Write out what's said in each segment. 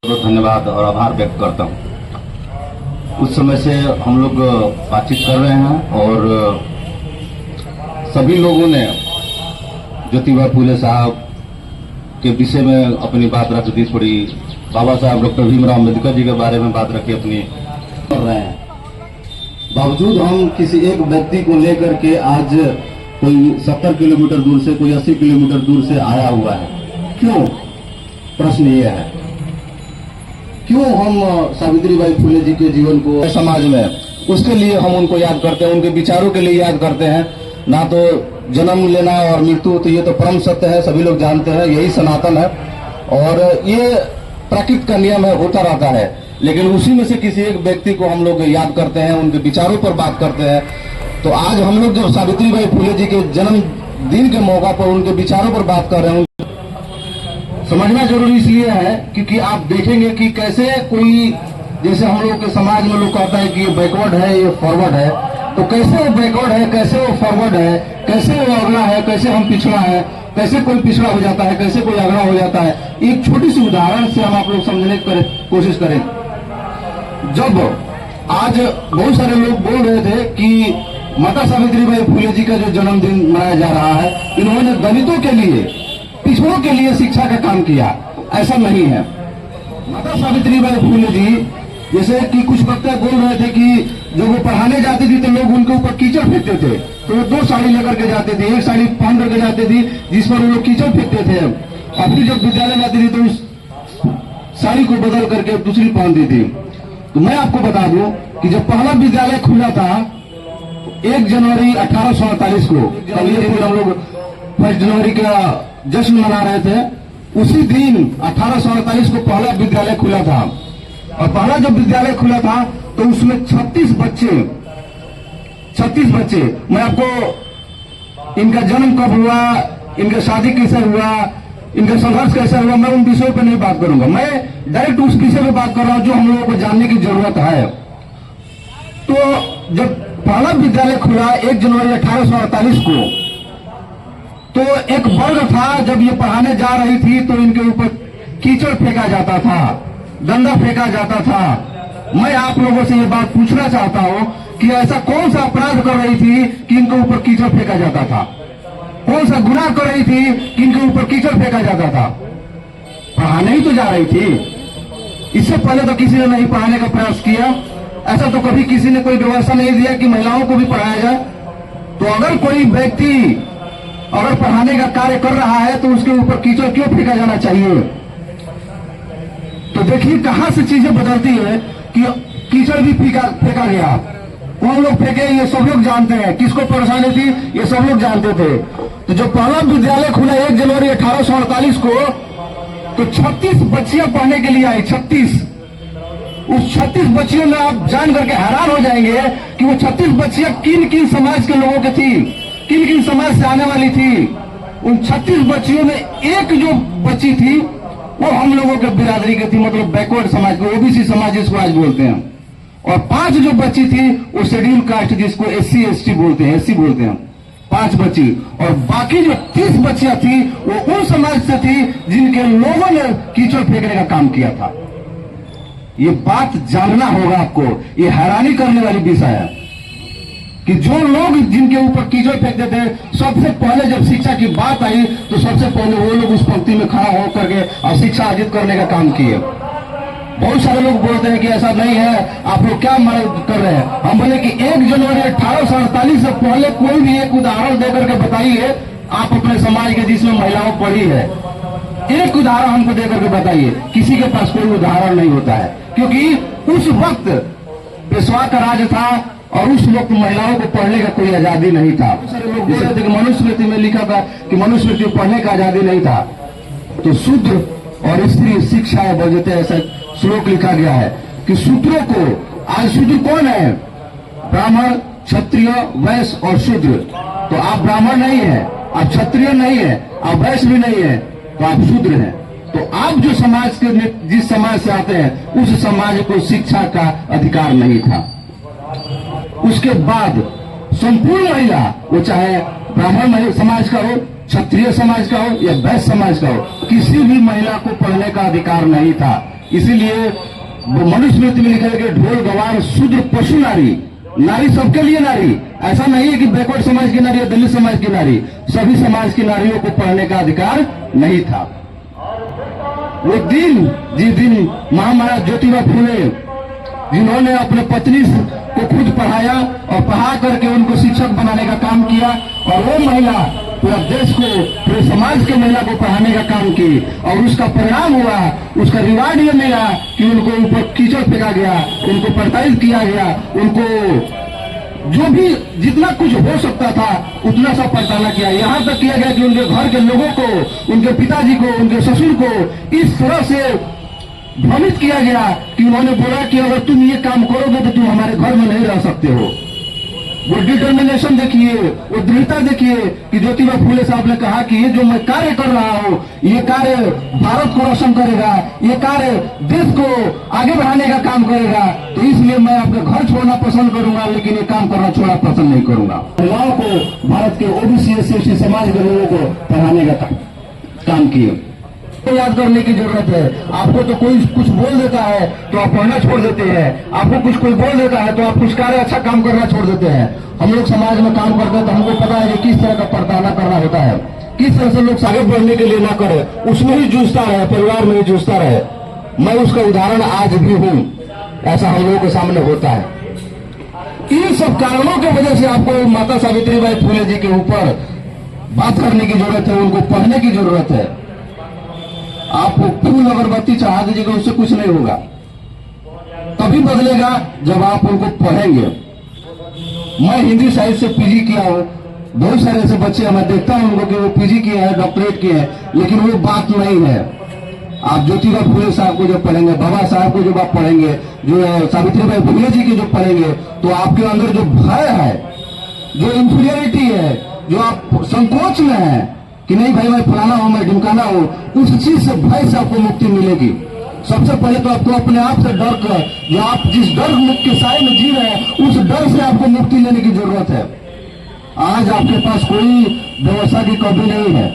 तो धन्यवाद और आभार व्यक्त करता हूँ। उस समय से हम लोग बातचीत कर रहे हैं और सभी लोगों ने ज्योतिबा फूले साहब के विषय में अपनी बात रख दी, थोड़ी बाबा साहब डॉक्टर भीमराव अम्बेडकर जी के बारे में बात रखी अपनी कर रहे हैं। बावजूद हम किसी एक व्यक्ति को लेकर के आज कोई 70 किलोमीटर दूर से, कोई 80 किलोमीटर दूर से आया हुआ है। क्यों? प्रश्न ये है, क्यों हम सावित्रीबाई फुले जी के जीवन को समाज में, उसके लिए हम उनको याद करते हैं, उनके विचारों के लिए याद करते हैं। ना तो जन्म लेना और मृत्यु, तो ये तो परम सत्य है, सभी लोग जानते हैं, यही सनातन है और ये प्रकृति का नियम है, होता रहता है। लेकिन उसी में से किसी एक व्यक्ति को हम लोग याद करते हैं, उनके विचारों पर बात करते हैं। तो आज हम लोग जब सावित्रीबाई फुले जी के जन्मदिन के मौका पर उनके विचारों पर बात कर रहे हैं, समझना जरूरी इसलिए है क्योंकि आप देखेंगे कि कैसे कोई, जैसे हम लोग के समाज में लोग कहता है कि ये बैकवर्ड है, ये फॉरवर्ड है, तो कैसे वो बैकवर्ड है, कैसे वो फॉरवर्ड है, कैसे वो अगला है, कैसे हम पिछड़ा है, कैसे कोई पिछड़ा हो जाता है, कैसे कोई अगला हो जाता है। एक छोटी सी उदाहरण से हम आप लोग समझने की कोशिश करें। जब आज बहुत सारे लोग बोल रहे थे कि माता सावित्रीबाई फुले जी का जो जन्मदिन मनाया जा रहा है, इन्होंने दलितों के लिए, पिछड़ों के लिए शिक्षा का काम किया, ऐसा नहीं है। माता सावित्रीबाई फुले जी, जैसे कि कुछ वक्ता बोल रहे थे कि जब वो पढ़ाने जाती थी तो लोग उनके ऊपर कीचड़ फेंकते थे, तो वो 2 साड़ी लेकर के जाते थे, एक साड़ी पहन करके जाते थी जिस पर वो लोग कीचड़ फेंकते थे। और फिर जब विद्यालय जाती थी तो उस साड़ी को बदल करके दूसरी पहनती थी। तो मैं आपको बता दूं कि जब पहला विद्यालय खुला था 1 जनवरी 1848 को, हम लोग 1 जनवरी का जश्न मना रहे थे, उसी दिन 1848 को पहला विद्यालय खुला था। और पहला जब विद्यालय खुला था तो उसमें 36 बच्चे, मैं आपको इनका जन्म कब हुआ, इनका शादी कैसे हुआ, इनका संघर्ष कैसे हुआ, मैं उन विषयों पर नहीं बात करूंगा। मैं डायरेक्ट उस विषय पर बात कर रहा हूं जो हम लोगों को जानने की जरूरत है। तो जब पहला विद्यालय खुला 1 जनवरी 1848 को, तो एक वर्ग था, जब ये पढ़ाने जा रही थी तो इनके ऊपर कीचड़ फेंका जाता था, डंडा फेंका जाता था। मैं आप लोगों से ये बात पूछना चाहता हूं कि ऐसा कौन सा अपराध कर रही थी कि इनके ऊपर कीचड़ फेंका जाता था? कौन सा गुनाह कर रही थी कि इनके ऊपर कीचड़ फेंका जाता था? पढ़ाने ही तो जा रही थी। इससे पहले तो किसी ने नहीं पढ़ाने का प्रयास किया, ऐसा तो कभी किसी ने कोई व्यवस्था नहीं दिया कि महिलाओं को भी पढ़ाया जाए। तो अगर कोई व्यक्ति अगर पढ़ाने का कार्य कर रहा है तो उसके ऊपर कीचड़ क्यों फेंका जाना चाहिए? तो देखिए कहां से चीजें बदलती है कि कीचड़ भी फेंका गया। कौन लोग फेंके ये सब लोग जानते हैं, किसको परेशानी थी ये सब लोग जानते थे। तो जब पहला विद्यालय खुला 1 जनवरी 1848 को, तो 36 बच्चियां पढ़ने के लिए आई। 36, उस 36 बच्चियों में आप जान करके हैरान हो जाएंगे कि वो 36 बच्चियां किन किन समाज के लोगों की थी, किन किन समाज से आने वाली थी। उन 36 बच्चियों में एक जो बच्ची थी वो हम लोगों के बिरादरी की थी, मतलब बैकवर्ड समाज को, ओबीसी समाज जिसको आज बोलते हैं। और 5 जो बच्ची थी वो शेड्यूल कास्ट जिसको SC ST बोलते हैं, SC बोलते हैं, 5 बच्ची। और बाकी जो 30 बच्चियां थी वो उन समाज से थी जिनके लोगों ने कीचड़ फेंकने का काम किया था। ये बात जानना होगा आपको, ये हैरानी करने वाली विषय है कि जो लोग जिनके ऊपर कीचड़ फेंकते थे, सबसे पहले जब शिक्षा की बात आई तो सबसे पहले वो लोग उस पंक्ति में खड़ा होकर के और शिक्षा अर्जित करने का काम किए। बहुत सारे लोग बोलते हैं कि ऐसा नहीं है, आप लोग क्या मदद कर रहे हैं। हम बोले कि 1 जनवरी 1848 से पहले कोई भी एक उदाहरण देकर के बताइए आप अपने समाज के जिसमें महिलाओं पढ़ी है, एक उदाहरण हमको देकर के बताइए। किसी के पास कोई उदाहरण नहीं होता है, क्योंकि उस वक्त पेशवा का राज था और उस वक्त महिलाओं को पढ़ने का कोई आजादी नहीं था। सारे लोग बोल रहे थे कि मनुस्मृति में लिखा था कि मनुस्मृति को पढ़ने का आजादी नहीं था। तो शूद्र और स्त्री शिक्षा बजते, ऐसा श्लोक लिखा गया है कि शूद्रों को, आज शूद्र कौन है? ब्राह्मण, क्षत्रिय, वैश्य और शूद्र। तो आप ब्राह्मण नहीं है, आप क्षत्रिय नहीं है, आप वैश्य भी नहीं है, तो आप शूद्र हैं। तो आप जो समाज के, जिस समाज से आते हैं उस समाज को शिक्षा का अधिकार नहीं था। उसके बाद संपूर्ण महिला, वो चाहे ब्राह्मण समाज का हो, क्षत्रिय समाज का हो या वैश्य समाज का हो, किसी भी महिला को पढ़ने का अधिकार नहीं था। इसीलिए मनुस्मृति में लिखा है कि ढोल गवार शूद्र पशु नारी, नारी सबके लिए नारी। ऐसा नहीं है कि बैकवर्ड समाज की नारी या दलित समाज की नारी, सभी समाज की नारियों को पढ़ने का अधिकार नहीं था। वो दिन, जिस दिन महामाया ज्योतिबा फुले जिन्होंने अपने पत्नी को खुद पढ़ाया और पढ़ा करके उनको शिक्षक बनाने का काम किया, और वो महिला पूरा देश को, पूरे समाज के महिला को पढ़ाने का काम की, और उसका परिणाम हुआ, उसका रिवार्ड ये मिला कि उनको ऊपर कीचड़ फेंका गया, उनको प्रताड़ित किया गया, उनको जो भी जितना कुछ हो सकता था उतना सब प्रताड़ना किया। यहाँ तक किया गया कि उनके घर के लोगों को, उनके पिताजी को, उनके ससुर को इस तरह से भ्रमित किया गया कि उन्होंने बोला कि अगर तुम ये काम करोगे तो तुम हमारे घर में नहीं रह सकते हो। वो डिटर्मिनेशन देखिए, वो दृढ़ता देखिए कि ज्योतिबा फुले साहब ने कहा कि ये जो मैं कार्य कर रहा हूँ, ये कार्य भारत को रोशन करेगा, ये कार्य देश को आगे बढ़ाने का काम करेगा, तो इसलिए मैं अपने घर छोड़ना पसंद करूंगा, लेकिन ये काम करना छोड़ा पसंद नहीं करूंगा। महिलाओं को, भारत के ओबीसी एससी समाज के लोगों को पढ़ाने का काम किए। तो याद करने की जरूरत है। आपको तो कोई कुछ बोल देता है तो आप पढ़ना छोड़ देते हैं, आपको कुछ कोई बोल देता है तो आप कुछ कार्य अच्छा काम करना छोड़ देते हैं। हम लोग समाज में काम करते हैं तो हमको पता है कि किस तरह का प्रताड़ना करना होता है, किस तरह से लोग आगे बढ़ने के लिए ना करे, उसमें ही जूझता रहे, परिवार में ही जूझता रहे। मैं उसका उदाहरण आज भी हूँ, ऐसा हम लोगों के सामने होता है। इन सब कारणों की वजह से आपको माता सावित्रीबाई फुले जी के ऊपर बात करने की जरूरत है, उनको पढ़ने की जरूरत है। आप फूल अगरबत्ती चढ़ा दीजिएगा, उससे कुछ नहीं होगा। तभी बदलेगा जब आप उनको पढ़ेंगे। मैं हिंदी साहित्य से पीजी किया हूँ, बहुत सारे ऐसे बच्चे मैं देखता हूँ उनको कि वो पीजी किए हैं, डॉक्टरेट किए हैं, लेकिन वो बात नहीं है। आप ज्योतिबा फुले साहब को जब पढ़ेंगे, बाबा साहब को जब आप पढ़ेंगे, जो सावित्रीबाई फुले जी की जब पढ़ेंगे, तो आपके अंदर जो भय है, जो इंफीरियरिटी है, जो आप संकोच में है कि नहीं भाई मैं फलाना हूं, मैं ढिमकाना हूं, उस चीज से, भय से आपको मुक्ति मिलेगी। सबसे पहले तो आपको अपने आप से डर कर, जो आप जिस डर मुक्त के साए में जी रहे हैं, उस डर से आपको मुक्ति लेने की जरूरत है। आज आपके पास कोई व्यवस्था की कमी नहीं है,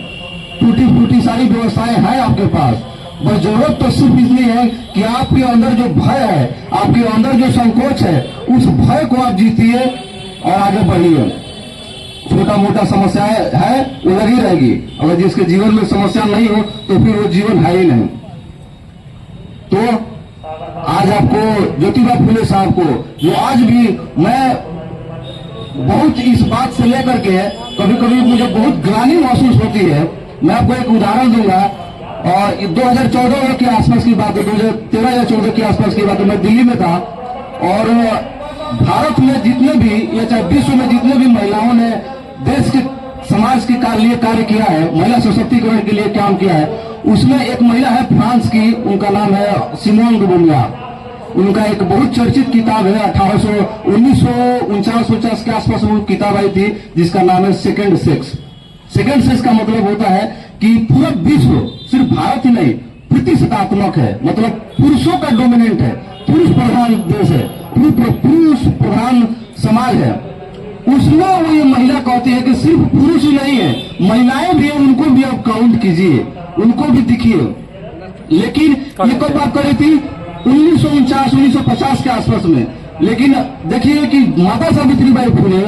टूटी फूटी सारी व्यवस्थाएं हैं आपके पास। बस जरूरत तो सिर्फ इतनी है कि आपके अंदर जो भय है, आपके अंदर जो संकोच है, उस भय को आप जीतिए और आगे बढ़िए। छोटा मोटा समस्या है वो लगी रहेगी, अगर जिसके जीवन में समस्या नहीं हो तो फिर वो जीवन है ही नहीं। तो आज आपको ज्योतिबा फुले साहब को, जो आज भी मैं बहुत इस बात से लेकर के कभी कभी मुझे बहुत ग्लानि महसूस होती है। मैं आपको एक उदाहरण दूंगा, और 2014 के आसपास की बात है, 2013 या 14 के आसपास की बात है। मैं दिल्ली में था, और भारत में जितने भी या चाहे विश्व में जितने भी महिलाओं ने देश के समाज के लिए कार्य किया है, महिला सशक्तिकरण के लिए काम किया है, उसमें एक महिला है फ्रांस की, उनका नाम है सिमोन दे beauvoir। उनका एक बहुत चर्चित किताब है, 1949 के आसपास वो किताब आई थी, जिसका नाम है सेकेंड सेक्स। सेकेंड सेक्स का मतलब होता है कि पूरा विश्व, सिर्फ भारत ही नहीं, प्रतिशतात्मक है, मतलब पुरुषों का डोमिनेंट है, पुरुष प्रधान देश है, पुरुष प्रधान समाज है। उसमें वो ये महिला कहती है कि सिर्फ पुरुष ही नहीं है, महिलाएं भी हैं, उनको भी आप काउंट कीजिए, उनको भी दिखिए। लेकिन ये कब बात करी थी? 1949-1950 के आसपास में। लेकिन देखिए कि माता सावित्रीबाई फुले,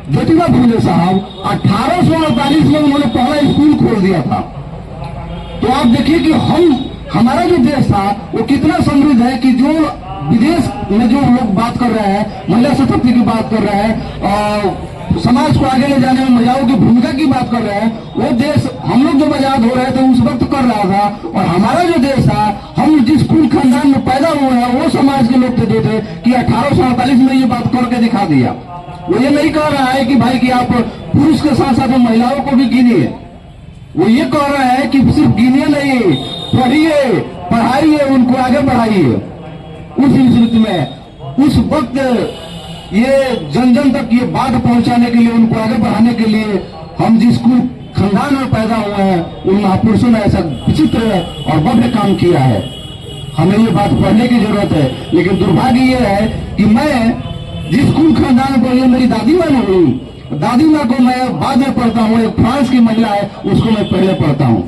ज्योतिबा फुले साहब 1848 में उन्होंने पहला स्कूल खोल दिया था। तो आप देखिए कि हमारा जो देश था वो कितना समृद्ध है कि जो विदेश में जो लोग बात कर रहे हैं, महिला शक्ति की बात कर रहे हैं, और समाज को आगे ले जाने में महिलाओं की भूमिका की बात कर रहे हैं, वो देश हम लोग जब आजाद हो रहे थे उस वक्त कर रहा था। और हमारा जो देश था, हम जिस कुल खानदान में पैदा हुए हैं, वो समाज के लोग थे कि 1848 में ये बात करके दिखा दिया। वो ये नहीं कह रहा है कि भाई कि आप पुरुष के साथ साथ महिलाओं को भी गिनिए, वो ये कह रहा है कि सिर्फ गिनिए नहीं, पढ़िए, पढ़ाइए, उनको आगे बढ़ाइए। उस स्थिति में उस वक्त ये जन जन तक ये बात पहुंचाने के लिए, उनको आगे बढ़ाने के लिए, हम जिस कुल खानदान में पैदा हुए हैं, उन महापुरुषों ने ऐसा विचित्र और भव्य काम किया है। हमें ये बात पढ़ने की जरूरत है। लेकिन दुर्भाग्य ये है कि मैं जिस कुल खानदान को, ये मेरी दादी माँ ने हुई, दादी माँ को मैं बाद में पढ़ता हूँ, एक फ्रांस की महिला है उसको मैं पहले पढ़ता हूँ।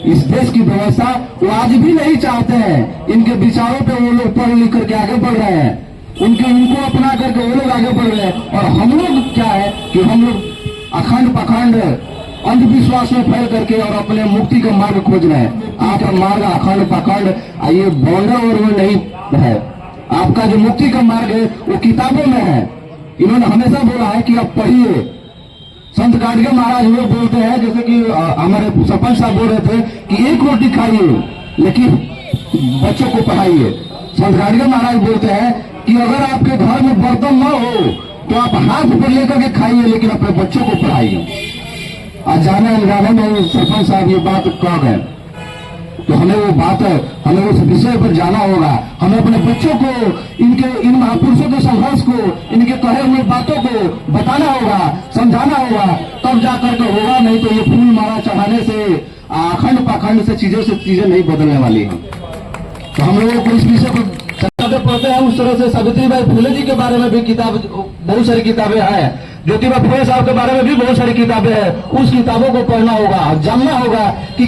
इस देश की व्यवस्था वो आज भी नहीं चाहते हैं। इनके विचारों पे वो लोग पढ़ लिख करके आगे बढ़ रहे हैं, उनको अपना करके वो लोग आगे बढ़ रहे हैं। और हम लोग क्या है कि हम लोग अखंड पखंड अंधविश्वास में फैल करके और अपने मुक्ति का मार्ग खोज रहे हैं। आपका मार्ग अखंड पखंड ये बॉर्डर और में नहीं है। आपका जो मुक्ति का मार्ग है वो किताबों में है। इन्होंने हमेशा बोला है कि आप पढ़िए। संत गाडगे महाराज लोग बोलते हैं, जैसे कि हमारे सरपंच साहब बोल रहे थे कि एक रोटी खाइए लेकिन बच्चों को पढ़ाइए। संत गाडगे महाराज बोलते हैं कि अगर आपके घर में बर्तन न हो तो आप हाथ पर लेकर के खाइए लेकिन अपने बच्चों को पढ़ाइए। आज जाने अनजाने में सरपंच साहब ये बात कह गए, तो हमें वो बात हमें उस विषय पर जाना होगा। हमें अपने बच्चों को इन महापुरुषों के संघर्ष को, इनके कहे हुए बातों को बताना होगा, समझाना होगा, तब जाकर के होगा। नहीं तो ये फूल माला चढ़ाने से, अखंड पाखंड से चीजें नहीं बदलने वाली हैं। तो हम लोगों को इस विषय को पढ़ते हैं। उस तरह से सावित्रीबाई फुले जी के बारे में भी किताब, बहुत सारी किताबें हैं। ज्योतिबा फुले साहब के बारे में भी बहुत सारी किताबें हैं। उस किताबों को पढ़ना होगा, जानना होगा कि